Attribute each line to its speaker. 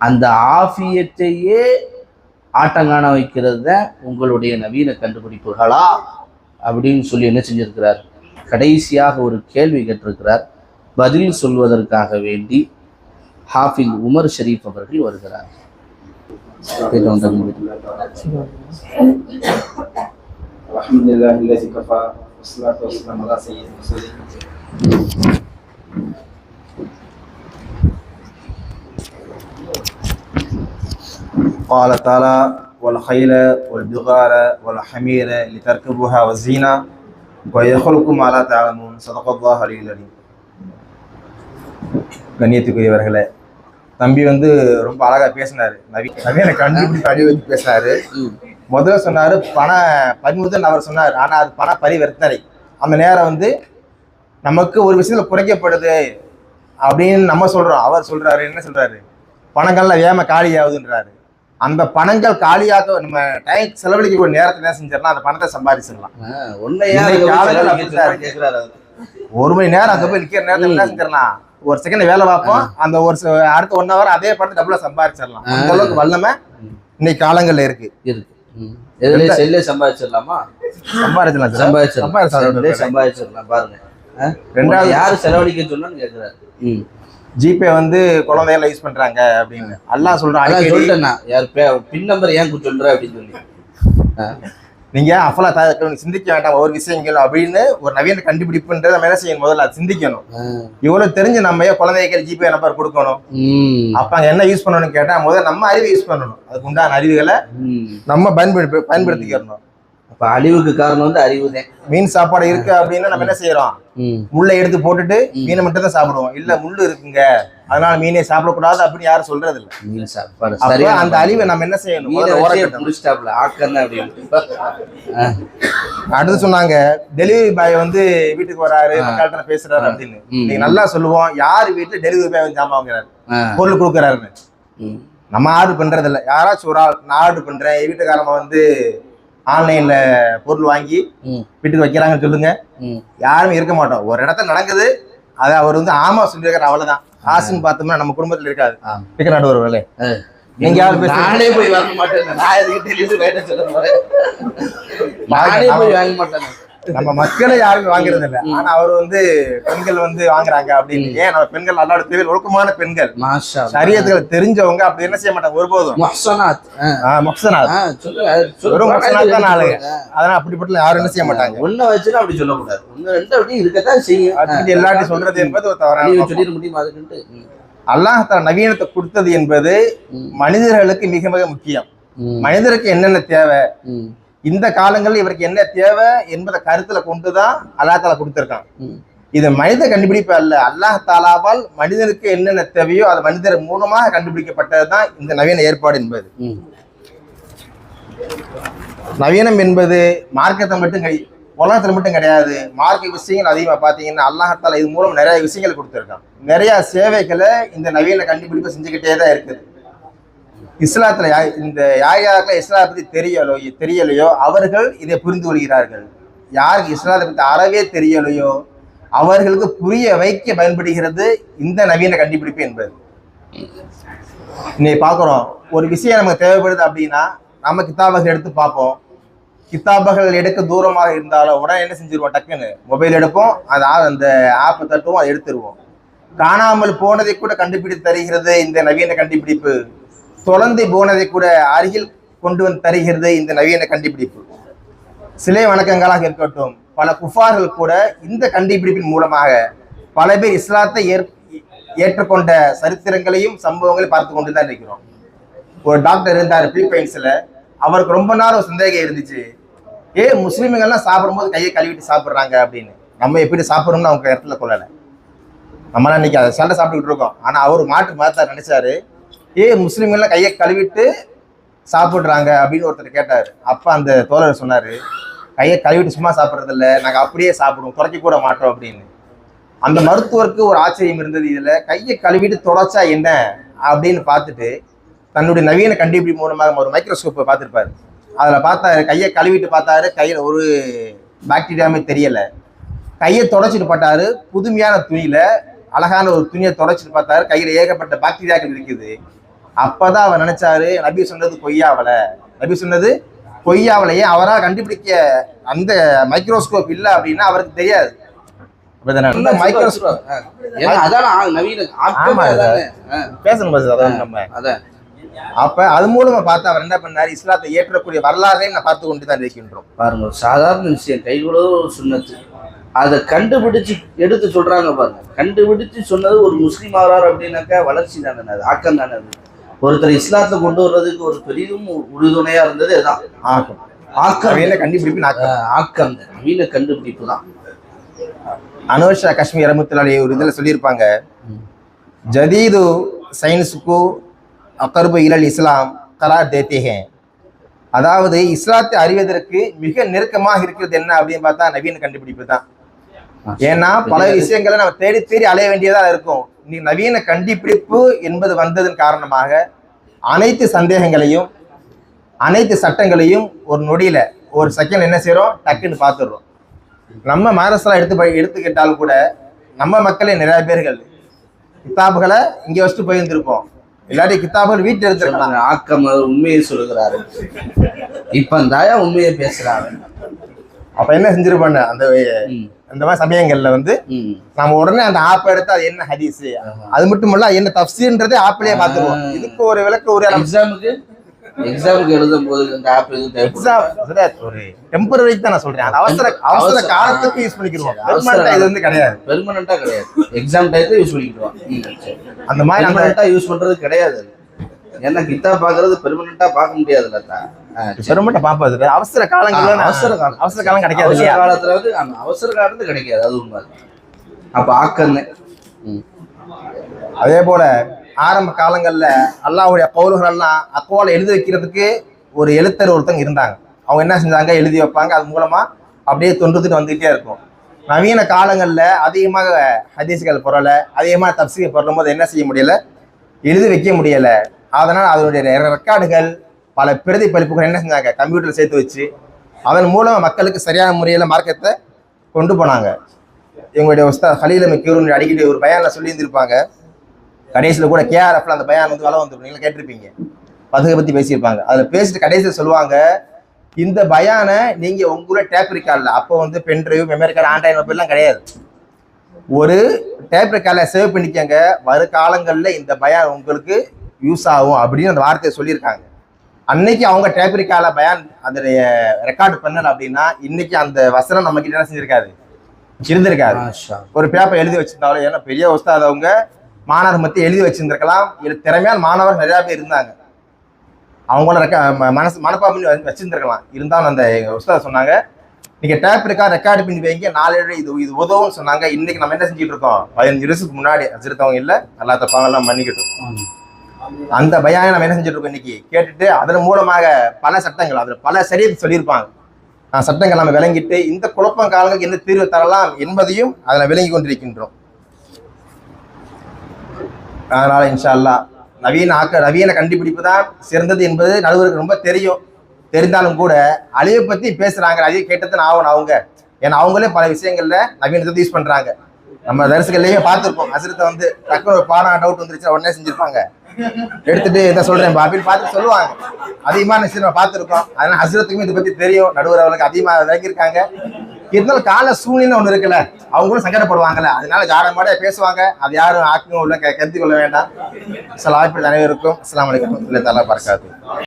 Speaker 1: அந்த ஆஃபியத்தையே ஆட்டங்காண வைக்கிறது தான் உங்களுடைய நவீன கண்டுபிடிப்புகளா அப்படின்னு சொல்லி என்ன செஞ்சிருக்கிறார், கடைசியாக ஒரு கேள்வி கேட்டிருக்கிறார். பதில் சொல்வதற்காக வேண்டி ஹாஃபில் உமர் ஷரீஃப் அவர்கள் வருகிறார்.
Speaker 2: قال تعالى والخيل والبغال والحمير لتركبوها وزينة ويخلق ما لا تعلمون صدق الله العلي العظيم. கண்ணியத்துக்குரியவர்களே, தம்பி ரொம்ப அழகா பேசினாரு. நவீன கண்டுபிடிப்பு பேசினாரு. முதல்ல சொன்னாரு பண பறிமுதல் அவர் சொன்னார். ஆனா அது பண பரிவர்த்தனை. அந்த நேரம் நமக்கு ஒரு விஷயத்துல குறைக்கப்படுது அப்படின்னு நம்ம சொல்றோம். அவர் சொல்றாரு, என்ன சொல்றாரு, பணங்கள்லாம் வேம காலி ஆகுதுன்றாரு. அந்த பணங்கள் காலியாக நம்ம டைம் செலவழிக்கக்கூடிய நேரத்தை என்ன செஞ்சிடலாம், அந்த பணத்தை சம்பாதிச்சிடலாம். ஒரு மணி நேரம் அங்க போய் நிக்கிற நேரத்தை என்ன செஞ்சிடலாம், ஒரு செகண்ட் வேலை பார்ப்போம், அந்த ஒரு அடுத்த 1 hour அதே பணத்தை டபுளா சம்பாதிச்சிடலாம். அந்த அளவுக்கு வல்லமை இன்னைக்கு காலங்கள்ல இருக்கு.
Speaker 1: சம்பாதிச்சிடலாமா?
Speaker 2: சம்பாதிச்சிடலாம்
Speaker 1: பாருங்க. ரெண்டாவது யாரு செலவழிக்க சொன்னான்னு கேட்கிறாரு.
Speaker 2: ஜிபே குழந்தைகளை யூஸ் பண்றாங்க அப்படின்னு அல்லாஹ் சொல்றான்.
Speaker 1: சொல்லிட்டேன்னா யார் பின் நம்பர் ஏன் சொல்ற அப்படின்னு சொல்லி
Speaker 2: நீங்க அஃபலா சிந்திக்க வேண்டாம் ஒரு விஷயங்கள் அப்படின்னு ஒரு நவீன கண்டுபிடிப்புன்றத நம்ம என்ன செய்யணும், முதல்ல சிந்திக்கணும். இவ்வளவு தெரிஞ்சு நம்ம குழந்தைகள் ஜிபே நம்பர் கொடுக்கணும். அப்ப அங்க என்ன யூஸ் பண்ணணும்னு கேட்டா முதல்ல நம்ம அறிவை யூஸ் பண்ணணும். அதுக்கு உண்டான அறிவுகளை நம்ம பயன்படுத்திக்கிறணும்.
Speaker 1: அப்ப அழிவுக்கு காரணம் அறிவுதான்.
Speaker 2: மீன் சாப்பாடு இருக்கு அப்படின்னா நம்ம என்ன செய்யறோம், முள்ளை எடுத்து போட்டுட்டு மீனை மட்டும் தான் சாப்பிடுவோம். இல்ல முள்ளு இருக்குங்க அதனால மீனே சாப்பிடக்கூடாது அப்படின்னு யாரும் சொல்றது இல்ல.
Speaker 1: மீன் சாப்பாடு
Speaker 2: அந்த அழிவை நம்ம என்ன செய்யணும், அடுத்து சொன்னாங்க டெலிவரி பாய் வீட்டுக்கு வராரு, மக்கள்கிட்ட பேசுறாரு அப்படின்னு. நீங்க நல்லா சொல்லுவோம், யாரு வீட்டுல டெலிவரி பாய் ஜாமான் வாங்குறாரு, பொருள் கொடுக்குறாருன்னு. நம்ம ஆர்டர் பண்றது இல்ல. யாராச்சும் ஒரு ஆள் நான் ஆர்டர் பண்றேன், வீட்டுக்காரங்க ஆன்லைன்ல பொருள் வாங்கி வீட்டுக்கு வைக்கிறாங்கன்னு சொல்லுங்க, யாருமே இருக்க மாட்டோம். ஒரு இடத்துல நடக்குது, அதை அவர் ஆமா சொல்லியிருக்காரு, அவ்வளவுதான். ஆசுன்னு பார்த்தோம்னா நம்ம குடும்பத்துல இருக்காது. நாடு ஒரு வேலை நீங்க யாரும்
Speaker 1: போய் வாங்க மாட்டேன், வாங்க மாட்டேன்.
Speaker 2: நம்ம மக்களை யாருமே வாங்குறது இல்லை. ஆனா அவர் பெண்கள் வாங்குறாங்க அப்படின்னு. ஏன் நம்ம பெண்கள் அல்லாஹ்வுடைய தேவையில் ஒழுக்கமான பெண்கள், ஷரியத்துகளை தெரிஞ்சவங்க, அப்படி என்ன செய்ய மாட்டாங்க ஒருபோதும். அதனால அப்படிப்பட்ட யாரும் என்ன செய்ய மாட்டாங்க.
Speaker 1: ஒன்ன வச்சு அப்படி சொல்லக்கூடாது, ஒன்னு ரெண்டு அப்படி இருக்கத்தான் செய்யும்.
Speaker 2: எல்லாத்தையும் சொல்றது என்பது
Speaker 1: சொல்லிட முடியுமா? அதுக்கு
Speaker 2: அல்லாஹ் தஆலா நவீனத்தை கொடுத்தது என்பது மனிதர்களுக்கு மிக மிக முக்கியம். மனிதருக்கு என்னென்ன தேவை, இந்த காலங்களில் இவருக்கு என்ன தேவை என்பதை கருத்துல கொண்டுதான் அல்லாஹ் தஆலா கொடுத்திருக்கான். இது மனித கண்டுபிடிப்பு அல்ல. அல்லாஹ் தஆலாவால் மனிதனுக்கு என்னென்ன தேவையோ அது மனிதர் மூலமாக கண்டுபிடிக்கப்பட்டதுதான் இந்த நவீன ஏற்பாடு என்பது. நவீனம் என்பது மார்க்கத்தை மட்டும் உலகத்துல மட்டும் கிடையாது. மார்க்க விஷயங்கள் அதிகமா பாத்தீங்கன்னா அல்லாஹ் தஆலா இது மூலம் நிறைய விஷயங்கள் கொடுத்திருக்கான். நிறைய சேவைகளை இந்த நவீன கண்டுபிடிப்பு செஞ்சுக்கிட்டே தான் இருக்குது. இஸ்லாத்துல இந்த யாருக்கெல்லாம் இஸ்லாத்தை பத்தி தெரியலையோ அவர்கள் இதை புரிந்து கொள்கிறார்கள். யாருக்கு இஸ்லாத்தை பத்தி அறவே தெரியலையோ அவர்களுக்கு புரிய வைக்க பயன்படுகிறது இந்த நவீன கண்டுபிடிப்பு என்பது. இன்னைக்கு பார்க்குறோம், ஒரு விஷயம் நமக்கு தேவைப்படுது அப்படின்னா நம்ம கிதாபுகள் எடுத்து பார்ப்போம். கிதாபுகள் எடுக்க தூரமாக இருந்தாலும் உடனே என்ன செஞ்சிருவோம், டக்குன்னு மொபைல் எடுப்போம், அந்த ஆப்பை தட்டுவோம், அதை எடுத்துருவோம். காணாமல் போனதை கூட கண்டுபிடித்து தருகிறது இந்த நவீன கண்டுபிடிப்பு. தொலைந்து போனதை கூட அருகில் கொண்டு தருகிறது இந்த நவீன கண்டுபிடிப்பு. சிலை வணக்கங்களாக இருக்கட்டும், பல குஃபார்கள் கூட இந்த கண்டுபிடிப்பின் மூலமாக பல பேர் இஸ்லாத்தை ஏற்றுக்கொண்ட சரித்திரங்களையும் சம்பவங்களையும் பார்த்து கொண்டு தான் இருக்கிறோம். ஒரு டாக்டர் இருந்தார் பிலிப்பைன்ஸ்ல. அவருக்கு ரொம்ப நாள் ஒரு சந்தேகம் இருந்துச்சு, முஸ்லீம்கள்லாம் சாப்பிடும்போது கையை கழுவிட்டு சாப்பிட்றாங்க அப்படின்னு. நம்ம எப்படி சாப்பிட்றோம்னு அவங்க இடத்துல கொள்ளலை. நம்மளாம் இன்னைக்கு அதை சண்டை சாப்பிட்டுக்கிட்டு இருக்கோம். ஆனா அவர் மாற்ற நினைச்சாரு, முஸ்லீம்கள்லாம் கையை கழுவிட்டு சாப்பிட்றாங்க அப்படின்னு ஒருத்தர் கேட்டார். அப்ப அந்த தோழர் சொன்னாரு, கையை கழுவிட்டு சும்மா சாப்பிட்றது இல்லை, நாங்க அப்படியே சாப்பிடுவோம், துடைக்க கூட மாட்டோம் அப்படின்னு. அந்த மருத்துவருக்கு ஒரு ஆச்சரியம் இருந்தது. இதுல கையை கழுவிட்டு தொடச்சா என்ன அப்படின்னு பார்த்துட்டு தன்னுடைய நவீன கண்டுபிடிப்பு மூலமாக ஒரு மைக்ரோஸ்கோப்பை பார்த்துருப்பாரு. அதுல பார்த்தாரு, கையை கழுவிட்டு பார்த்தாரு, கையில ஒரு பாக்டீரியாமே தெரியல. கையை தொடச்சிட்டு பார்த்தாரு, புதுமையான துணியில அழகான ஒரு துணியை தொடச்சிட்டு பார்த்தாரு, கையில ஏகப்பட்ட பாக்டீரியாக்கள் இருக்குது. அப்பதான் அவர் நினைச்சாரு நபி சொன்னது பொய்யாவல, நபி சொன்னது பொய்யாவலையே. அவரால் கண்டுபிடிக்க அந்த மைக்ரோஸ்கோப் இல்லை அப்படின்னா அவருக்கு தெரியாது. மைக்ரோஸ்கோப் பேசணும் நம்ம
Speaker 1: அதான்.
Speaker 2: அப்ப அது மூலமா பார்த்து அவர் என்ன பண்ணாரு, இஸ்லாத்தை ஏற்றக்கூடிய வரலாறையும் நான் பார்த்து கொண்டு தான் இருக்கின்றோம்.
Speaker 1: பாருங்க, சாதாரண விஷயம், கைகளோ சுன்னத்து, அதை கண்டுபிடிச்சு எடுத்து சொல்றாங்க பாருங்க. கண்டுபிடிச்சு சொன்னது ஒரு முஸ்லீம் ஆகிறார் அப்படின்னாக்கா வளர்ச்சி தானே, அது ஆக்கம் தானே. அது ஒருத்தர் இஸ்லாத்தை கொண்டு வர்றதுக்கு ஒரு பெரிதும் உறுதுணையா இருந்தது அதுதான் ஆக்கம்.
Speaker 2: கண்டுபிடிப்பு
Speaker 1: ஆக்கம், நவீன கண்டுபிடிப்பு தான்.
Speaker 2: அனுஷா காஷ்மீர் ரஹ்மத்துல்லாஹி ஒரு இதில் சொல்லியிருப்பாங்க, ஜதீது சயின்ஸுக்கு அகர்பு இலல் இஸ்லாம் கரார் தேத்தே ஹே. அதாவது இஸ்லாத்தை அறிவதற்கு மிக நெருக்கமாக இருக்கிறது என்ன அப்படின்னு பார்த்தா நவீன கண்டுபிடிப்பு தான். ஏன்னா பல விஷயங்களை நம்ம தேடி தேடி அலைய வேண்டியதா இருக்கும். நவீன கண்டுபிடிப்பு என்பது வந்ததன் காரணமாக அனைத்து சந்தேகங்களையும் அனைத்து சட்டங்களையும் ஒரு நொடியில ஒரு செகண்ட் என்ன செய்யறோம், டக்குன்னு பார்த்துடுறோம். நம்ம மதரசா எடுத்துக்கிட்டாலும் கூட நம்ம மக்களே நிறைய பேர்கள் கித்தாபுகளை இங்க வச்சுட்டு போயிருந்திருப்போம், இல்லாட்டி கித்தாபுகள் வீட்டில் எடுத்துருக்காங்க.
Speaker 1: ஆக்கம் உண்மையை சொல்லுகிறாரு, இப்ப தாயா உண்மையை பேசுறாரு.
Speaker 2: அப்ப என்ன செஞ்சிருப்பாங்க, அந்த மாதிரி சமயங்கள்ல வந்து நம்ம உடனே அந்த ஆப்பை எடுத்து அது என்ன ஹதீஸ், அது மட்டும் இல்ல என்ன தஃப்சீர்ன்றதே ஆப்லயே பார்த்துருவோம். இதுக்கு ஒரு விளக்க ஒரு
Speaker 1: எக்ஸாமுக்கு எழுதும் போது இந்த ஆப்
Speaker 2: ஒரு டெம்பரரி தான் நான் சொல்றேன், அவசர காலத்துக்கு யூஸ் பண்ணிக்கிறோம். இது வந்து கிடையாது,
Speaker 1: பெர்மனண்டா கிடையாது. எக்ஸாம் டைத்துல யூஸ் பண்ணிக்கிறோம்.
Speaker 2: அந்த மாதிரி
Speaker 1: பெர்மனண்டா யூஸ் பண்றது கிடையாது. ஏன்னா கித்தாப் பாக்குறது பெர்மனண்டா பார்க்க முடியாதுல்ல.
Speaker 2: பெர்மனண்டா பாப்பது அவசர காலங்கள்ல அவசர காலம் கிடைக்காது.
Speaker 1: அவசர காலத்துல வந்து அவசர காலத்துல கிடைக்காது, அது உண்மை. அப்ப ஆக்கன்னு.
Speaker 2: அதே போல ஆரம்ப காலங்கள்ல அல்லாஹ்வுடைய கவுல்கள் எல்லாம் அக்வால எழுதி வைக்கிறதுக்கு ஒரு எழுத்தர் ஒருத்தங்க இருந்தாங்க. அவங்க என்ன செஞ்சாங்க, எழுதி வைப்பாங்க, அது மூலமா அப்படியே தொண்டுத்துட்டு வந்துகிட்டே இருக்கும். நவீன காலங்கள்ல அதிகமாக ஹதீஸ்கள் பொருளை அதிகமாக தப்சீர் பொருளும் போது என்ன செய்ய முடியல, எழுதி வைக்க முடியல. அதனால் அதனுடைய ரெக்கார்டுகள் பல பிரதி பதிப்புகள் என்ன செஞ்சாங்க, கம்ப்யூட்டர் சேர்த்து வச்சு அதன் மூலம் மக்களுக்கு சரியான முறையில் மார்க்கத்தை கொண்டு போனாங்க. எங்களுடைய உஸ்தாத் ஹலீல் அமீர் அடிக்கடி ஒரு பயான்ல சொல்லி இருந்திருப்பாங்க. கடைசியில் கூட கேஆர்எஃப்ல அந்த பயான் வந்து வள வந்துடும், நீங்க கேட்டிருப்பீங்க, பதுகை பத்தி பேசியிருப்பாங்க. அதில் பேசிட்டு கடைசியில் சொல்லுவாங்க, இந்த பயானை நீங்க உங்களோட டேப் ரெக்கார்டில், அப்போ வந்து pen drive, memory card, android மொபைல்லாம் கிடையாது, ஒரு டேப் ரெக்கார்டில் சேவ் பண்ணிக்கங்க, வருகாலங்களில் இந்த பயான் உங்களுக்கு யூஸ் ஆகும் அப்படின்னு அந்த வார்த்தையை சொல்லியிருக்காங்க. அன்னைக்கு அவங்க டேப் ரெக்கார்டில் பயான் அதனுடைய ரெக்கார்டு பண்ணல அப்படின்னா இன்னைக்கு அந்த வசனம் நம்ம கிட்ட என்ன செஞ்சிருக்காது, இருந்திருக்காது. ஒரு பேப்பர் எழுதி வச்சிருந்தாலும், ஏன்னா பெரிய உஸ்தாத் அவங்க மாணவர் மத்திய எழுதி வச்சிருந்திருக்கலாம், திறமையான மாணவர் நிறையா பேர் இருந்தாங்க, அவங்கள மனப்பாப்பி வச்சிருந்திருக்கலாம். இருந்தாலும் அந்த உஸ்தாத் சொன்னாங்க, நீங்க டேப் ரெக்கார்டு பண்ணி வைங்க, நாளேழு இது உதவும்னு சொன்னாங்க. இன்னைக்கு நம்ம என்ன செஞ்சுட்டு இருக்கோம், 15 வருஷத்துக்கு முன்னாடி வச்சிருக்கவங்க இல்லை, நல்லா தப்பாங்கெல்லாம் பண்ணிக்கிட்டோம். அந்த பயானை நம்ம என்ன செஞ்சுட்டு இருக்கோம் இன்னைக்கு கேட்டுட்டு, அதன் மூலமாக பல சட்டங்கள், அதில் பல சரியத்தை சொல்லியிருப்பாங்க. சட்டங்கள் நம்ம விளங்கிட்டு இந்த குழப்பம் காலங்களுக்கு என்ன தீர்வு தரலாம் என்பதையும் அதில் விளங்கி கொண்டிருக்கின்றோம். அதனால இன்ஷா அல்லாஹ் நவீன கண்டுபிடிப்பு தான் சிறந்தது என்பது நடுவருக்கு ரொம்ப தெரியும். தெரிந்தாலும் கூட அழிவை பத்தி பேசுறாங்க, அழிவை கேட்டதுன்னு ஆகணும் அவங்க. ஏன்னா அவங்களே பல விஷயங்கள்ல நவீனத்தை யூஸ் பண்றாங்க. நம்ம தரிசுகள்லயே பார்த்துருப்போம், ஹசரத்தை வந்து டக்குனு ஒரு பாடம் டவுட் வந்துருச்சு உடனே செஞ்சிருப்பாங்க, எடுத்துட்டு இதை சொல்றேன் அப்படின்னு பார்த்துட்டு சொல்லுவாங்க. அதிகமான விஷயம் நம்ம பார்த்துருக்கோம். அதனால ஹசரத்துக்குமே இதை பத்தி தெரியும், நடுவர் அவர்களுக்கு அதிகமாக விளக்கியிருக்காங்க. இருந்தாலும் கால சூழ்நிலை ஒண்ணு இருக்குல்ல, அவங்களும் சங்கடப்படுவாங்கல்ல, அதனால ஜாடமாட பேசுவாங்க. அது யாரும் ஆக்கும் உள்ள கருத்து கொள்ள வேண்டாம். வாய்ப்பு அனைவருக்கும் அஸ்ஸலாமு அலைக்கும் வரஹ்மத்துல்லாஹி தஆலா வபரகாத்துஹு.